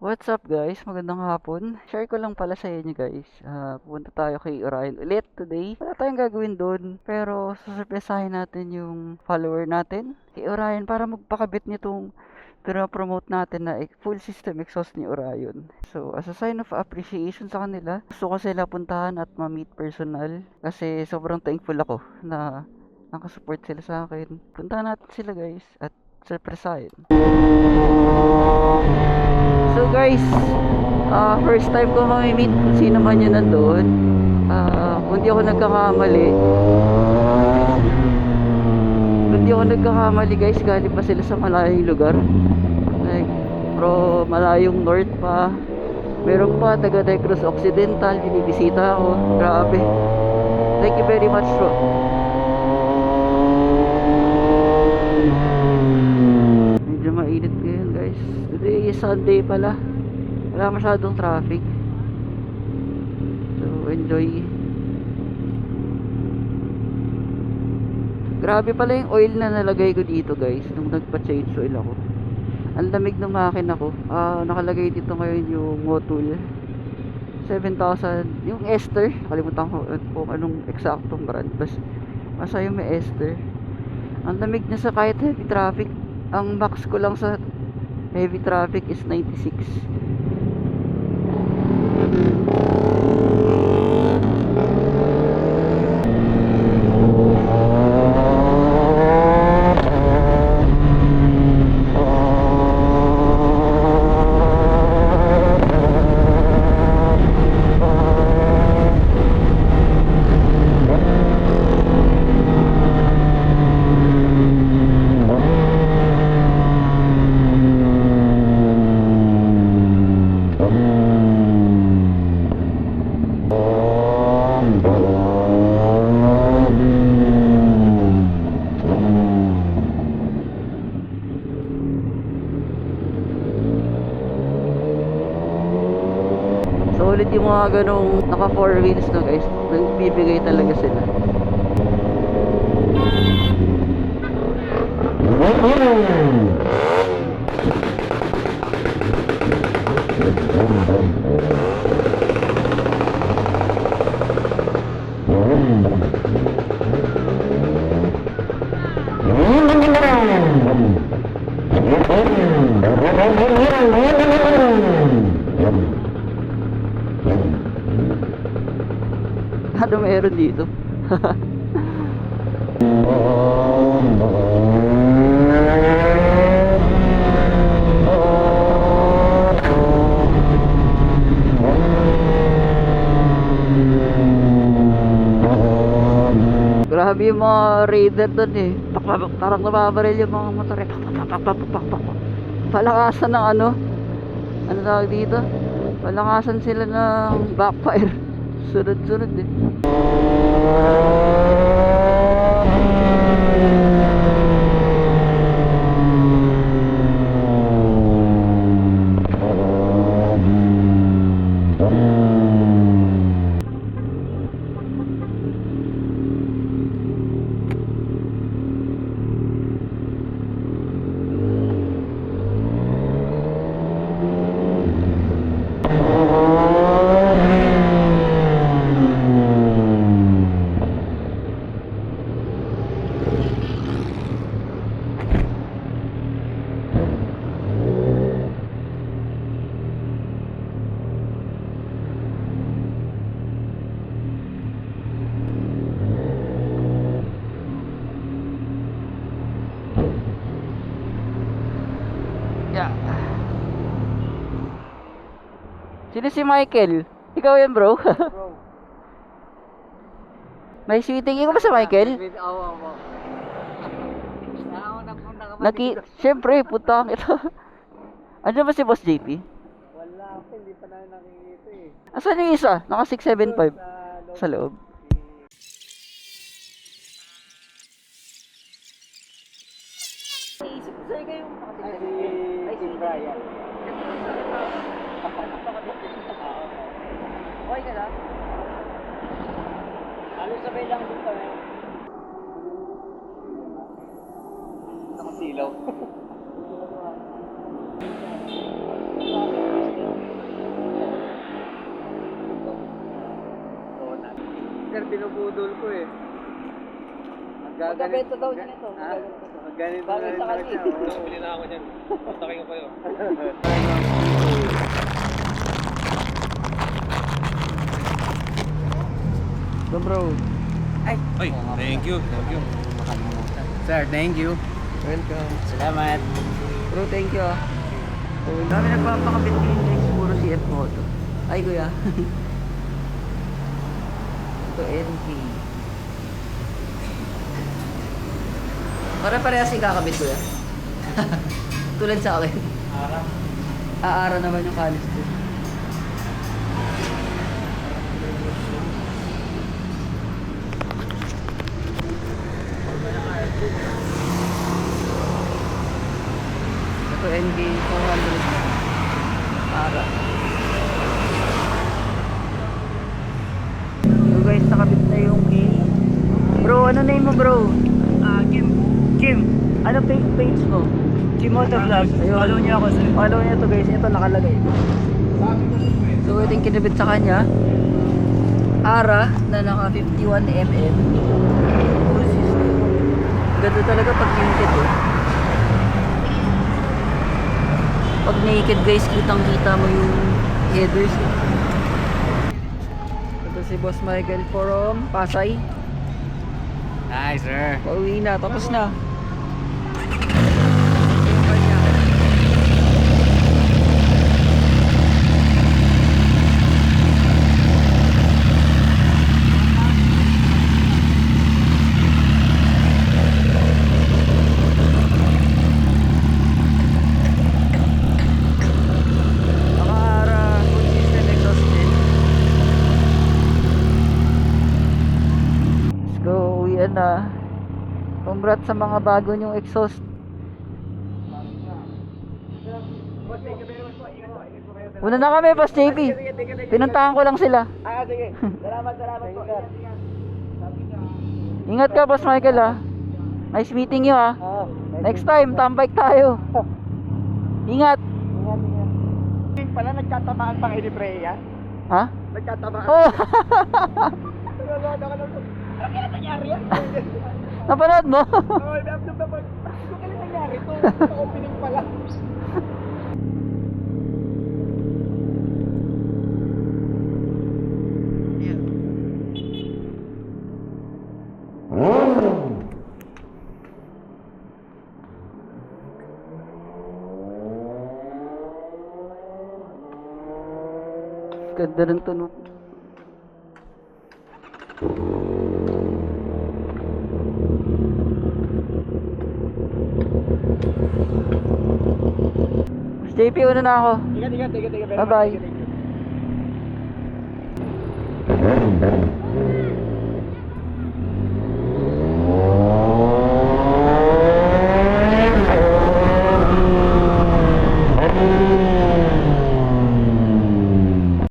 What's up guys? Magandang hapon. Share ko lang pala sa inyo guys. Pupunta tayo kay Orion ulit today. Wala tayong gagawin doon. Pero sasurpresahin natin yung follower natin kay Orion para magpakabit nitong promote natin na full system exhaust ni Orion. So, as a sign of appreciation sa kanila, gusto ko sila puntahan at ma-meet personal kasi sobrang thankful ako na nakasupport sila sa akin. Puntahan natin sila guys at surpresahin. So guys, first time ko mamimit kung sino man yun nandoon. Kung di ako nagkakamali guys, galing pa sila sa malayong lugar. Like, malayong north pa. Meron pa, taga Negros Occidental, binibisita ako. Grabe. Thank you very much bro. Medyo mainit ngayon guys. Today is Sunday pala. Wala masyadong traffic. So, enjoy. Grabe pala yung oil na nalagay ko dito guys nung nagpa-change oil ako. Ang lamig ng makina ko. Nakalagay dito ngayon yung Motul 7000. Yung Ester. Kalimutan ko kung anong eksaktong brand. Basta yung may Ester. Ang lamig niya sa kahit heavy traffic. Ang max ko lang sa heavy traffic is 96. Solid yung mga ganong naka 4 wheels no guys. Nagbibigay talaga sila. Ano meron dito? Grabe yung mga raider doon eh. Parang nababaril yung mga motor eh. Palakasan ng ano? Ano tawag dito? Palakasan sila ng backfire. Sunod-sunod eh. Yeah. Sino si Michael? Ikaw yan bro? Bro. May sweeting. Ikaw ba si Michael? Oo. Nauna po nakapag. Siyempre, putang ito. Ano ba si Boss JP? Wala ako, hindi pa namin nakikita eh. Asan yung isa? Naka 675 sa loob. Naisip ko sa'yo kayo Ay, si Brian. Okay ka na? Halos sabay lang din kami. Nakasilaw. binubudol ko eh. Magkabenta daw siya nito. Ha? Magganito Bagay na sa rin daw kanya. siya. Bili na ako dyan. Kontakin ko kayo. So bro. Ay, thank you. Thank you. Sir, thank you. Welcome. Salamat. Bro, thank you ah. Oh, dami nagpapakabit ngayon guys. Puro CF Moto. Ay kuya. Ito NK. Pare-parehas ikakabit kuya. Tulad sa akin. Aara naman yung kalis ko. Ito NK 400. Aara. So guys, nakabit na yung key. Bro, ano name mo bro? Kim. Ano page mo? Kimoto Vlog. Ayun. Follow niyo ako sir. Follow niya to guys, ito nakalagay. So ito yung kinabit sa kanya. Ara na naka 51mm. Full system. Ganda talaga pag naked eh. Pag naked guys, kitang kita mo yung headers eh. Ito si Boss Michael from Pasay. Hi sir. Pauwi na, tapos na. Naka-Ara full system exhaust din. Let's go, uwian na. Congrats sa mga bago nyong exhaust. Una na kami, Boss JP. Pinuntahan ko lang sila. Sige. Salamat po. Ingat ka, Boss Michael ah. Nice meeting you ah. Next time, tambike tayo. Ingat. Pala nagkatamaan pang Ilibreya. Ha? Nagkatamaan. Oh, Ano kaya nangyari yan? napanood mo? Oo, i-upload na po. Ano kaya nangyari to? Ito opening pala. Ganda ng tunog. JP, una na ako. Tiga. Bye-bye. Thank you.